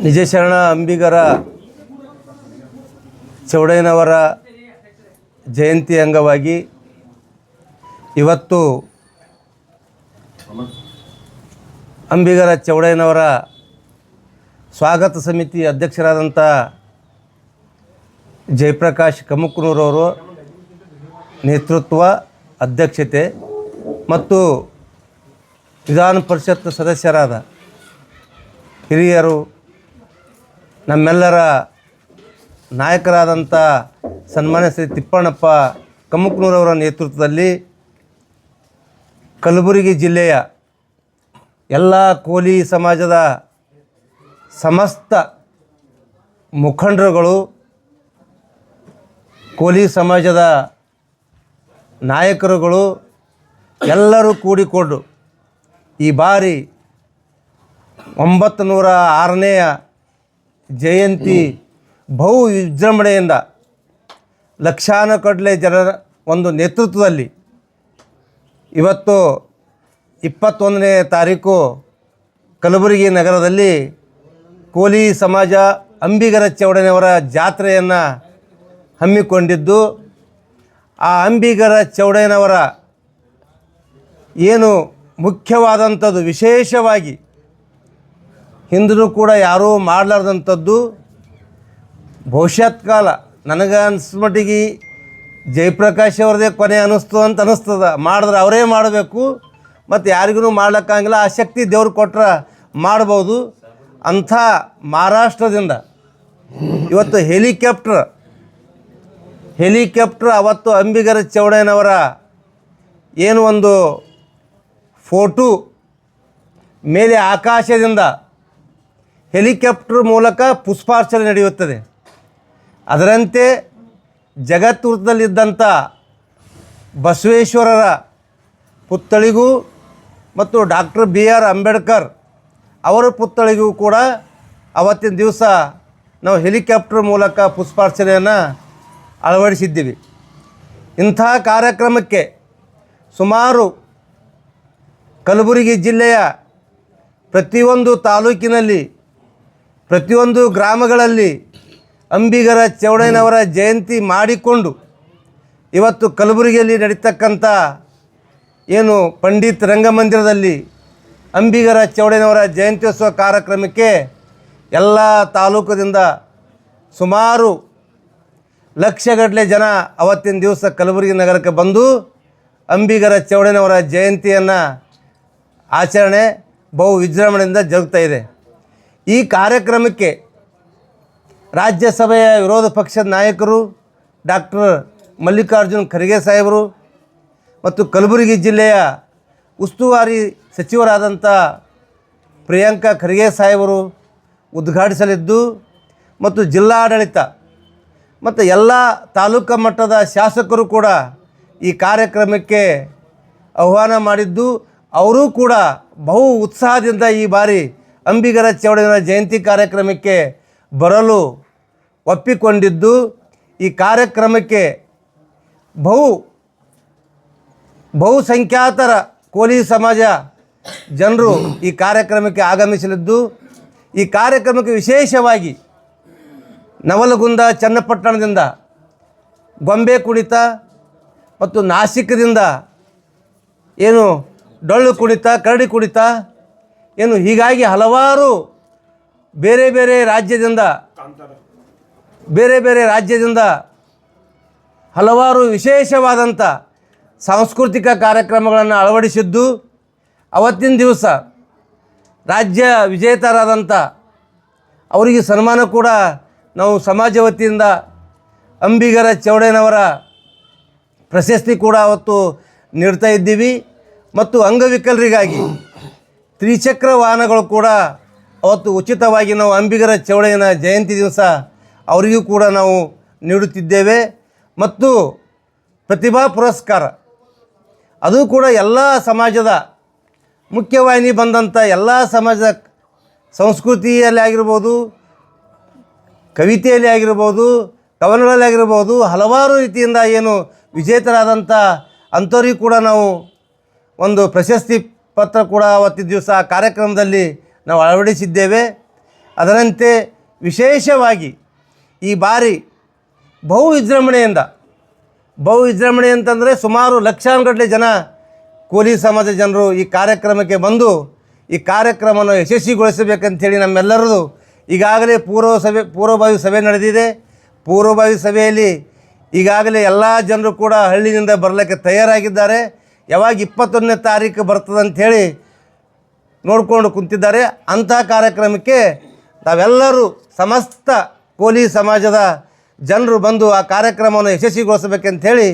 ನಿಜಶರಣ ಅಂಬಿಗರ ಚೌಡಯ್ಯನವರ ಜಯಂತಿ ಅಂಗವಾಗಿ ಇವತ್ತು ಅಂಬಿಗರ ಚೌಡಯ್ಯನವರ ಸ್ವಾಗತ ಸಮಿತಿ ಅಧ್ಯಕ್ಷರಾದಂಥ ಜಯಪ್ರಕಾಶ್ ಕಮುಕ್ನೂರವರು ನೇತೃತ್ವ ಅಧ್ಯಕ್ಷತೆ ಮತ್ತು ವಿಧಾನ ಪರಿಷತ್ ಸದಸ್ಯರಾದ ಹಿರಿಯರು ನಮ್ಮೆಲ್ಲರ ನಾಯಕರಾದಂಥ ಸನ್ಮಾನ್ಯ ಶ್ರೀ ತಿಪ್ಪಣ್ಣಪ್ಪ ಕಮುಕ್ನೂರವರ ನೇತೃತ್ವದಲ್ಲಿ ಕಲಬುರಗಿ ಜಿಲ್ಲೆಯ ಎಲ್ಲ ಕೋಲಿ ಸಮಾಜದ ಸಮಸ್ತ ಮುಖಂಡರುಗಳು, ಕೋಲಿ ಸಮಾಜದ ನಾಯಕರುಗಳು ಎಲ್ಲರೂ ಕೂಡಿಕೊಂಡು ಈ ಬಾರಿ 906ನೇಯ ಜಯಂತಿ ಬಹು ವಿಜೃಂಭಣೆಯಿಂದ ಲಕ್ಷಾನುಗಟ್ಟಲೆ ಜನರ ಒಂದು ನೇತೃತ್ವದಲ್ಲಿ ಇವತ್ತು 21ನೇ ತಾರೀಕು ಕಲಬುರಗಿ ನಗರದಲ್ಲಿ ಕೋಲಿ ಸಮಾಜ ಅಂಬಿಗರ ಚೌಡಯ್ಯನವರ ಜಾತ್ರೆಯನ್ನು ಹಮ್ಮಿಕೊಂಡಿದ್ದು, ಆ ಅಂಬಿಗರ ಚೌಡಯ್ಯನವರ ಏನು ಮುಖ್ಯವಾದಂಥದ್ದು, ವಿಶೇಷವಾಗಿ ಹಿಂದೂ ಕೂಡ ಯಾರೂ ಮಾಡಲಾರ್ದಂಥದ್ದು, ಭವಿಷ್ಯತ್ ಕಾಲ ನನಗೆ ಅನಿಸ್ಮಟ್ಟಿಗೆ ಜಯಪ್ರಕಾಶ್ ಅವ್ರದ್ದೇ ಕೊನೆ ಅನ್ನಿಸ್ತದ. ಮಾಡಿದ್ರೆ ಅವರೇ ಮಾಡಬೇಕು, ಮತ್ತು ಯಾರಿಗೂ ಮಾಡ್ಲಿಕ್ಕಾಗಿಲ್ಲ. ಆ ಶಕ್ತಿ ದೇವ್ರು ಕೊಟ್ಟರೆ ಮಾಡ್ಬೋದು. ಅಂಥ ಮಹಾರಾಷ್ಟ್ರದಿಂದ ಇವತ್ತು ಹೆಲಿಕಾಪ್ಟರ್ ಅವತ್ತು ಅಂಬಿಗರ ಚೌಡಯ್ಯನವರ ಏನು ಒಂದು ಫೋಟೋ ಮೇಲೆ ಆಕಾಶದಿಂದ ಹೆಲಿಕಾಪ್ಟರ್ ಮೂಲಕ ಪುಷ್ಪಾರ್ಚನೆ ನಡೆಯುತ್ತದೆ. ಅದರಂತೆ ಜಗತ್ತುದ್ದಲ್ಲಿದ್ದಂಥ ಬಸವೇಶ್ವರರ ಪುತ್ಥಳಿಗೂ ಮತ್ತು ಡಾಕ್ಟರ್ BR ಅಂಬೇಡ್ಕರ್ ಅವರ ಪುತ್ಥಳಿಗೂ ಕೂಡ ಅವತ್ತಿನ ದಿವಸ ನಾವು ಹೆಲಿಕಾಪ್ಟರ್ ಮೂಲಕ ಪುಷ್ಪಾರ್ಚನೆಯನ್ನು ಅಳವಡಿಸಿದ್ದೀವಿ. ಇಂಥ ಕಾರ್ಯಕ್ರಮಕ್ಕೆ ಸುಮಾರು ಕಲಬುರಗಿ ಜಿಲ್ಲೆಯ ಪ್ರತಿಯೊಂದು ತಾಲೂಕಿನಲ್ಲಿ, ಪ್ರತಿಯೊಂದು ಗ್ರಾಮಗಳಲ್ಲಿ ಅಂಬಿಗರ ಚೌಡಯ್ಯನವರ ಜಯಂತಿ ಮಾಡಿಕೊಂಡು ಇವತ್ತು ಕಲಬುರಗಿಯಲ್ಲಿ ನಡೀತಕ್ಕಂಥ ಏನು ಪಂಡಿತ್ ರಂಗಮಂದಿರದಲ್ಲಿ ಅಂಬಿಗರ ಚೌಡಯ್ಯನವರ ಜಯಂತ್ಯೋತ್ಸವ ಕಾರ್ಯಕ್ರಮಕ್ಕೆ ಎಲ್ಲ ತಾಲೂಕದಿಂದ ಸುಮಾರು ಲಕ್ಷಗಟ್ಟಲೆ ಜನ ಅವತ್ತಿನ ದಿವಸ ಕಲಬುರಗಿ ನಗರಕ್ಕೆ ಬಂದು ಅಂಬಿಗರ ಚೌಡಯ್ಯನವರ ಜಯಂತಿಯನ್ನು ಆಚರಣೆ ಬಹು ವಿಜೃಂಭಣೆಯಿಂದ ಜರುಗ್ತಾ ಇದೆ. ಈ ಕಾರ್ಯಕ್ರಮಕ್ಕೆ ರಾಜ್ಯಸಭೆಯ ವಿರೋಧ ಪಕ್ಷದ ನಾಯಕರು ಡಾಕ್ಟರ್ ಮಲ್ಲಿಕಾರ್ಜುನ್ ಖರ್ಗೆ ಸಾಹೇಬರು ಮತ್ತು ಕಲಬುರಗಿ ಜಿಲ್ಲೆಯ ಉಸ್ತುವಾರಿ ಸಚಿವರಾದಂಥ ಪ್ರಿಯಾಂಕಾ ಖರ್ಗೆ ಸಾಹೇಬರು ಉದ್ಘಾಟಿಸಲಿದ್ದು, ಮತ್ತು ಜಿಲ್ಲಾಡಳಿತ ಮತ್ತು ಎಲ್ಲ ತಾಲೂಕು ಮಟ್ಟದ ಶಾಸಕರು ಕೂಡ ಈ ಕಾರ್ಯಕ್ರಮಕ್ಕೆ ಆಹ್ವಾನ ಮಾಡಿದ್ದು, ಅವರೂ ಕೂಡ ಬಹು ಉತ್ಸಾಹದಿಂದ ಈ ಬಾರಿ ಅಂಬಿಗರ ಚೌಡಯ್ಯನವರ ಜಯಂತಿ ಕಾರ್ಯಕ್ರಮಕ್ಕೆ ಬರಲು ಒಪ್ಪಿಕೊಂಡಿದ್ದು, ಈ ಕಾರ್ಯಕ್ರಮಕ್ಕೆ ಬಹುಸಂಖ್ಯಾತರ ಕೋಲಿ ಸಮಾಜ ಜನರು ಈ ಕಾರ್ಯಕ್ರಮಕ್ಕೆ ಆಗಮಿಸಲಿದ್ದು, ಈ ಕಾರ್ಯಕ್ರಮಕ್ಕೆ ವಿಶೇಷವಾಗಿ ನವಲಗುಂದ ಚನ್ನಪಟ್ಟಣದಿಂದ ಗೊಂಬೆ ಕುಣಿತ ಮತ್ತು ನಾಸಿಕದಿಂದ ಏನು ಡೊಳ್ಳು ಕುಣಿತ, ಕರಡಿ ಕುಣಿತ ಏನು ಹೀಗಾಗಿ ಹಲವಾರು ಬೇರೆ ಬೇರೆ ರಾಜ್ಯದಿಂದ ಹಲವಾರು ವಿಶೇಷವಾದಂಥ ಸಾಂಸ್ಕೃತಿಕ ಕಾರ್ಯಕ್ರಮಗಳನ್ನು ಅಳವಡಿಸಿದ್ದು, ಅವತ್ತಿನ ದಿವಸ ರಾಜ್ಯ ವಿಜೇತರಾದಂಥ ಅವರಿಗೆ ಸನ್ಮಾನ ಕೂಡ ನಾವು ಸಮಾಜ ವತಿಯಿಂದ ಅಂಬಿಗರ ಚೌಡಯ್ಯನವರ ಪ್ರಶಸ್ತಿ ಕೂಡ ಅವತ್ತು ನೀಡ್ತಾ ಇದ್ದೀವಿ. ಮತ್ತು ಅಂಗವಿಕಲರಿಗಾಗಿ ತ್ರಿಚಕ್ರ ವಾಹನಗಳು ಕೂಡ ಅವತ್ತು ಉಚಿತವಾಗಿ ನಾವು ಅಂಬಿಗರ ಚೌಡಯ್ಯನ ಜಯಂತಿ ದಿವಸ ಅವರಿಗೂ ಕೂಡ ನಾವು ನೀಡುತ್ತಿದ್ದೇವೆ. ಮತ್ತು ಪ್ರತಿಭಾ ಪುರಸ್ಕಾರ ಅದು ಕೂಡ ಎಲ್ಲ ಸಮಾಜದ ಮುಖ್ಯವಾಹಿನಿ ಬಂದಂಥ ಎಲ್ಲ ಸಮಾಜದ ಸಂಸ್ಕೃತಿಯಲ್ಲಿ ಆಗಿರ್ಬೋದು, ಕವಿತೆಯಲ್ಲಿ ಆಗಿರ್ಬೋದು, ಕವನಗಳಲ್ಲಿ ಆಗಿರ್ಬೋದು, ಹಲವಾರು ರೀತಿಯಿಂದ ಏನು ವಿಜೇತರಾದಂಥ ಅಂಥವ್ರಿಗೆ ಕೂಡ ನಾವು ಒಂದು ಪ್ರಶಸ್ತಿ ಪತ್ರ ಕೂಡ ಅವತ್ತಿನ ದಿವಸ ಕಾರ್ಯಕ್ರಮದಲ್ಲಿ ನಾವು ಅಳವಡಿಸಿದ್ದೇವೆ. ಅದರಂತೆ ವಿಶೇಷವಾಗಿ ಈ ಬಾರಿ ಬಹು ವಿಜೃಂಭಣೆ ಅಂತಂದರೆ ಸುಮಾರು ಲಕ್ಷಾನುಗಟ್ಟಲೆ ಜನ ಕೋಲಿ ಸಮಾಜದ ಜನರು ಈ ಕಾರ್ಯಕ್ರಮಕ್ಕೆ ಬಂದು ಈ ಕಾರ್ಯಕ್ರಮವನ್ನು ಯಶಸ್ವಿಗೊಳಿಸಬೇಕಂಥೇಳಿ ನಮ್ಮೆಲ್ಲರದು ಈಗಾಗಲೇ ಪೂರ್ವಭಾವಿ ಸಭೆ ನಡೆದಿದೆ. ಪೂರ್ವಭಾವಿ ಸಭೆಯಲ್ಲಿ ಈಗಾಗಲೇ ಎಲ್ಲ ಜನರು ಕೂಡ ಹಳ್ಳಿಯಿಂದ ಬರಲಿಕ್ಕೆ ತಯಾರಾಗಿದ್ದಾರೆ. ಯಾವಾಗ 21ನೇ ತಾರೀಕು ಬರ್ತದಂಥೇಳಿ ನೋಡಿಕೊಂಡು ಕುಂತಿದ್ದಾರೆ. ಅಂಥ ಕಾರ್ಯಕ್ರಮಕ್ಕೆ ನಾವೆಲ್ಲರೂ ಸಮಸ್ತ ಕೋಲಿ ಸಮಾಜದ ಜನರು ಬಂದು ಆ ಕಾರ್ಯಕ್ರಮವನ್ನು ಯಶಸ್ವಿಗೊಳಿಸಬೇಕಂಥೇಳಿ